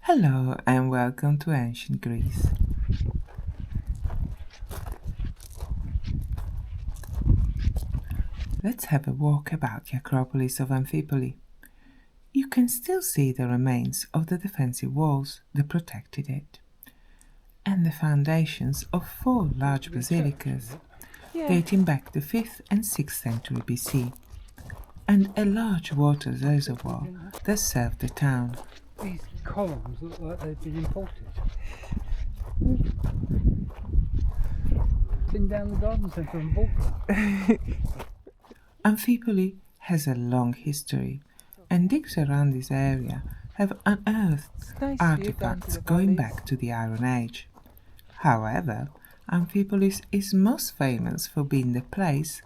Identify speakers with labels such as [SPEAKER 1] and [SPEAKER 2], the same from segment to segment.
[SPEAKER 1] Hello and welcome to ancient Greece. Let's have a walk about the Acropolis of Amphipolis. You can still see the remains of the defensive walls that protected it, and the foundations of four large basilicas dating back to 5th and 6th century BC, and a large water reservoir that served the town.
[SPEAKER 2] These columns look like they've been imported. Been down the garden centre and bought them.
[SPEAKER 1] Amphipolis has a long history, and digs around this area have unearthed artifacts going back to the Iron Age. However, Amphipolis is most famous for being the place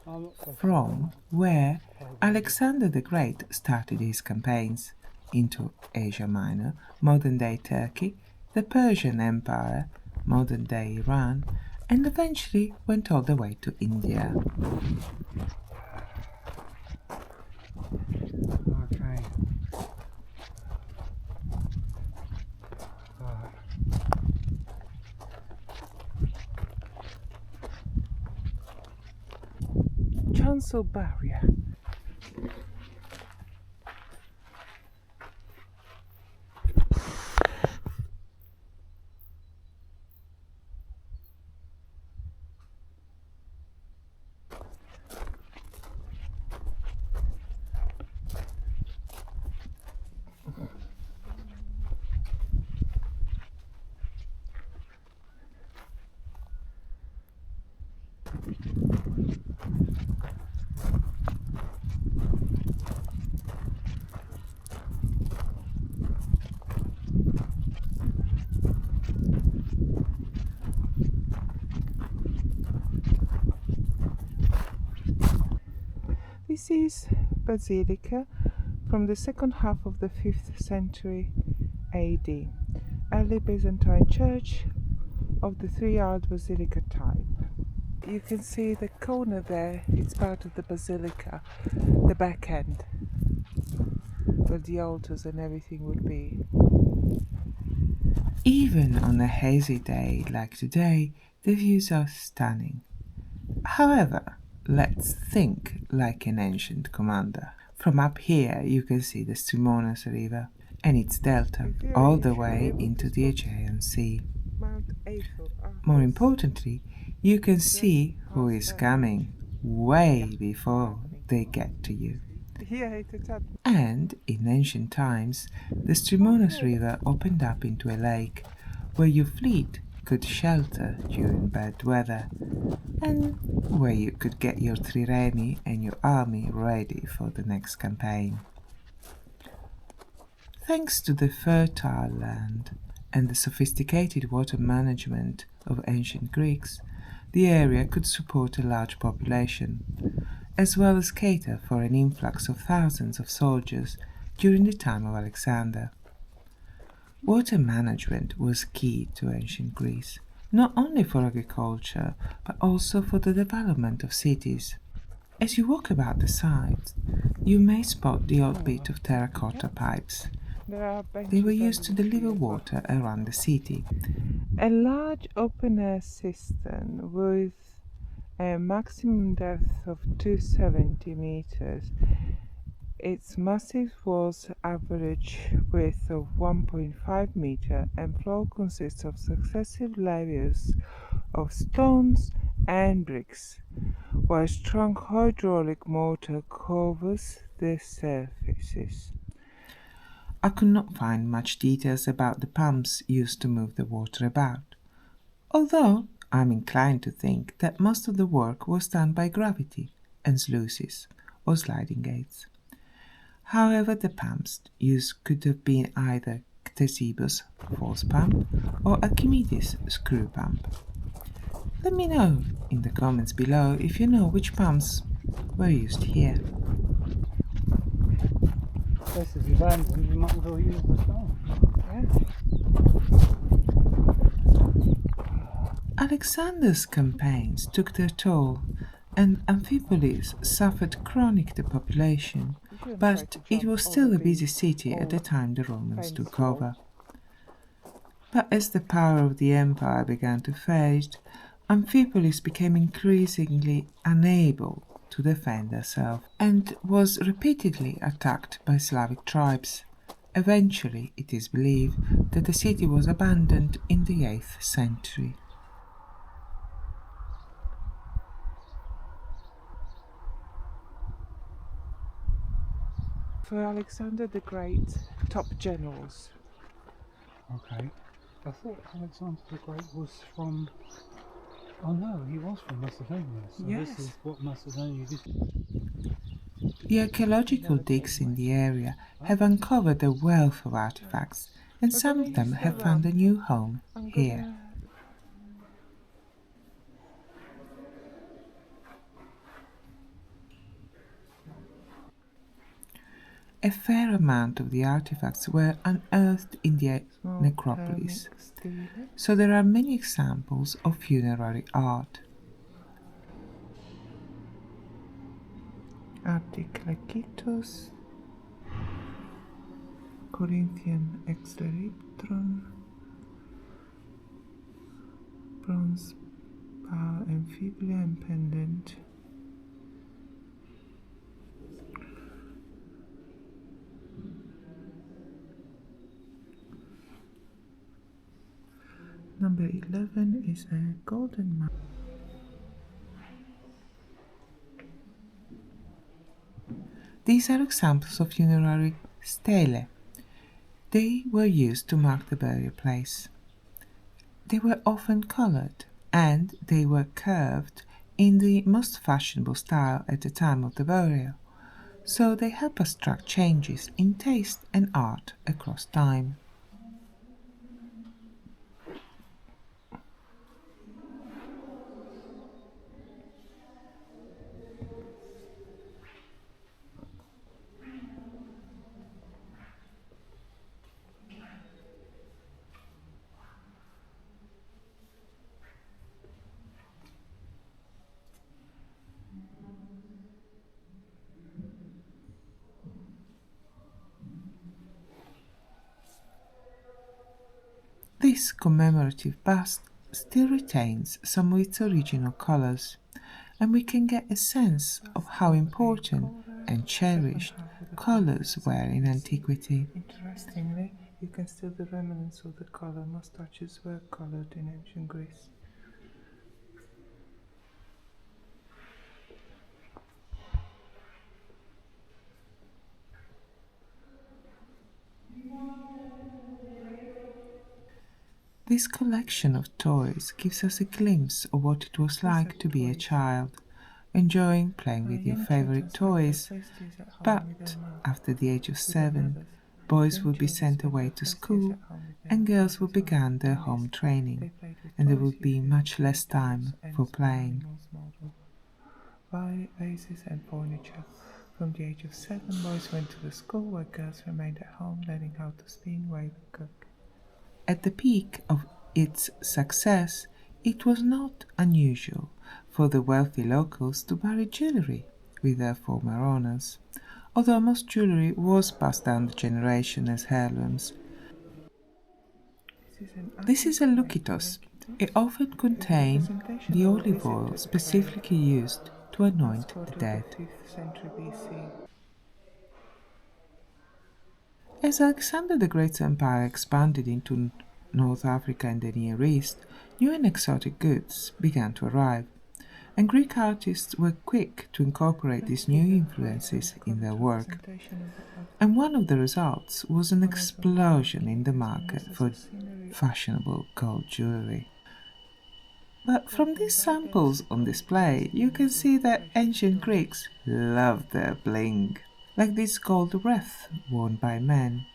[SPEAKER 1] from where Alexander the Great started his campaigns into Asia Minor, modern-day Turkey, the Persian Empire, modern-day Iran, and eventually went all the way to India.
[SPEAKER 2] Okay.
[SPEAKER 1] Chancel Barrier. This is basilica from the second half of the 5th century AD, early Byzantine church of the three-arched basilica type. You can see the corner there, it's part of the basilica, the back end, where the altars and everything would be. Even on a hazy day like today, the views are stunning. However, let's think like an ancient commander. From up here you can see the Strymónas River and its delta all the way into the Aegean Sea. More importantly, you can see who is coming way before they get to you. And in ancient times, the Strymónas River opened up into a lake where your fleet could shelter during bad weather, and where you could get your triremi and your army ready for the next campaign. Thanks to the fertile land and the sophisticated water management of ancient Greeks, the area could support a large population, as well as cater for an influx of thousands of soldiers during the time of Alexander. Water management was key to ancient Greece, not only for agriculture, but also for the development of cities. As you walk about the site, you may spot the odd bit of terracotta pipes. They were used to deliver water around the city. A large open-air cistern with a maximum depth of 270 meters. Its massive walls average width of 1.5 meter and floor consists of successive layers of stones and bricks, while a strong hydraulic motor covers the surfaces. I could not find much details about the pumps used to move the water about, although I'm inclined to think that most of the work was done by gravity and sluices or sliding gates. However, the pumps used could have been either Ctesippus force pump or Archimedes screw pump. Let me know in the comments below if you know which pumps were used here.
[SPEAKER 2] This is abandoned, you might as well use the stone.
[SPEAKER 1] Alexander's campaigns took their toll, and Amphipolis suffered chronic depopulation, but it was still a busy city at the time the Romans took over. But as the power of the empire began to fade, Amphipolis became increasingly unable to defend herself and was repeatedly attacked by Slavic tribes. Eventually, it is believed that the city was abandoned in the 8th century. For Alexander the Great, top generals.
[SPEAKER 2] Okay. I thought Alexander the Great was from... Oh no, he was from Macedonia. So
[SPEAKER 1] Yes.
[SPEAKER 2] this is what Macedonia did.
[SPEAKER 1] The archaeological digs in the area have uncovered a wealth of artifacts, and some of them have found a new home here. A fair amount of the artifacts were unearthed in the necropolis, so there are many examples of funerary art. Articlekitos, Corinthian exteriptron, bronze bar and fibula and pendant. Number 11 is a golden map. These are examples of funerary stele. They were used to mark the burial place. They were often colored and they were curved in the most fashionable style at the time of the burial, so they help us track changes in taste and art across time. This commemorative bust still retains some of its original colours, and we can get a sense of how important and cherished colours were in antiquity. Interestingly, you can see the remnants of the colour. Most statues were coloured in ancient Greece. This collection of toys gives us a glimpse of what it was like to be a child, enjoying playing with your favorite toys, but after the age of 7, boys would be sent away to school and girls would begin their home training, and there would be much less time for playing. Vases and furniture. From the age of 7, boys went to the school where girls remained at home learning how to spin, weave and cook. At the peak of its success, it was not unusual for the wealthy locals to bury jewellery with their former owners, although most jewellery was passed down the generation as heirlooms. This is a lukitos. It often contains the olive oil specifically used to anoint the dead. As Alexander the Great's empire expanded into North Africa and the Near East, new and exotic goods began to arrive, and Greek artists were quick to incorporate these new influences in their work. And one of the results was an explosion in the market for fashionable gold jewellery. But from these samples on display, you can see that ancient Greeks loved their bling, like this gold wreath worn by men,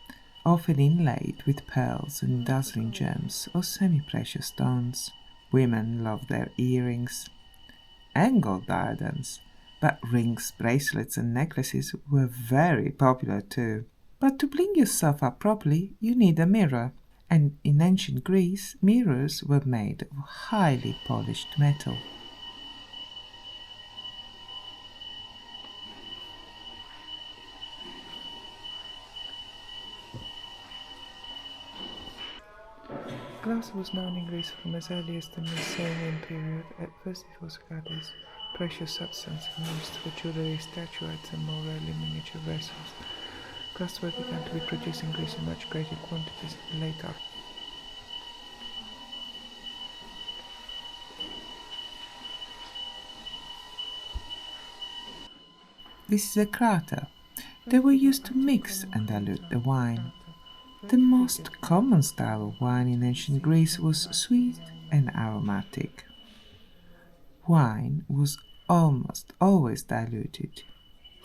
[SPEAKER 1] often inlaid with pearls and dazzling gems or semi-precious stones. Women loved their earrings and gold diadems, but rings, bracelets and necklaces were very popular too. But to bling yourself up properly, you need a mirror, and in ancient Greece, mirrors were made of highly polished metal. Glass was known in Greece from as early as the Mycenaean period. At first it was regarded as precious substance and used for jewellery, statuettes and more rarely miniature vessels. Glassware began to be produced in Greece in much greater quantities later. This is a crater. They were used to mix and dilute the wine. The most common style of wine in ancient Greece was sweet and aromatic. Wine was almost always diluted,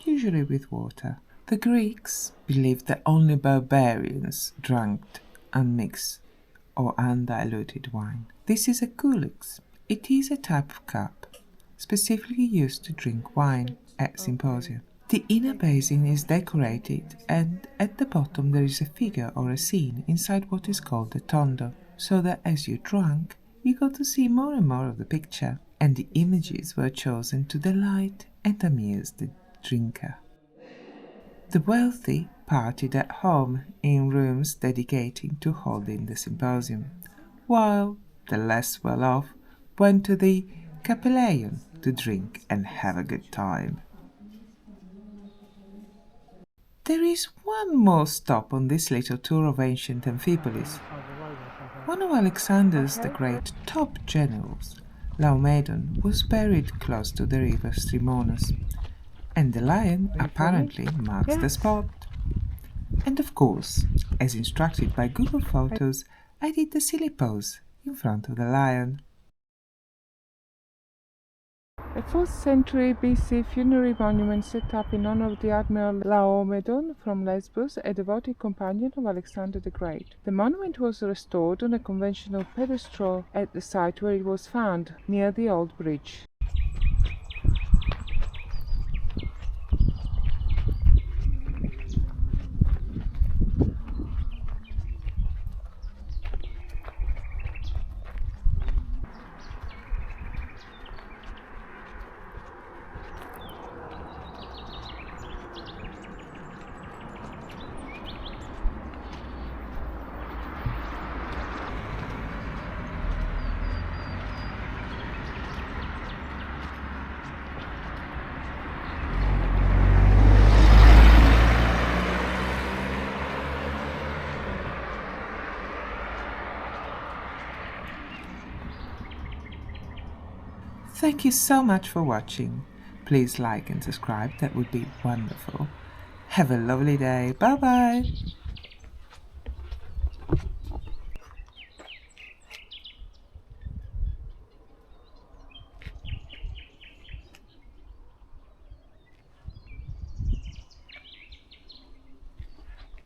[SPEAKER 1] usually with water. The Greeks believed that only barbarians drank unmixed or undiluted wine. This is a koulex. It is a type of cup specifically used to drink wine at symposia. The inner basin is decorated, and at the bottom there is a figure or a scene inside what is called a tondo, so that as you drank, you got to see more and more of the picture, and the images were chosen to delight and amuse the drinker. The wealthy partied at home in rooms dedicated to holding the symposium, while the less well-off went to the capelleion to drink and have a good time. There is one more stop on this little tour of ancient Amphipolis. One of Alexander's the Great top generals, Laomedon, was buried close to the river Strymónas, and the lion apparently marks the spot. And of course, as instructed by Google Photos, I did the silly pose in front of the lion. A 4th century BC funerary monument set up in honor of the Admiral Laomedon from Lesbos, a devoted companion of Alexander the Great. The monument was restored on a conventional pedestal at the site where it was found, near the old bridge. Thank you so much for watching. Please like and subscribe, that would be wonderful. Have a lovely day. Bye bye.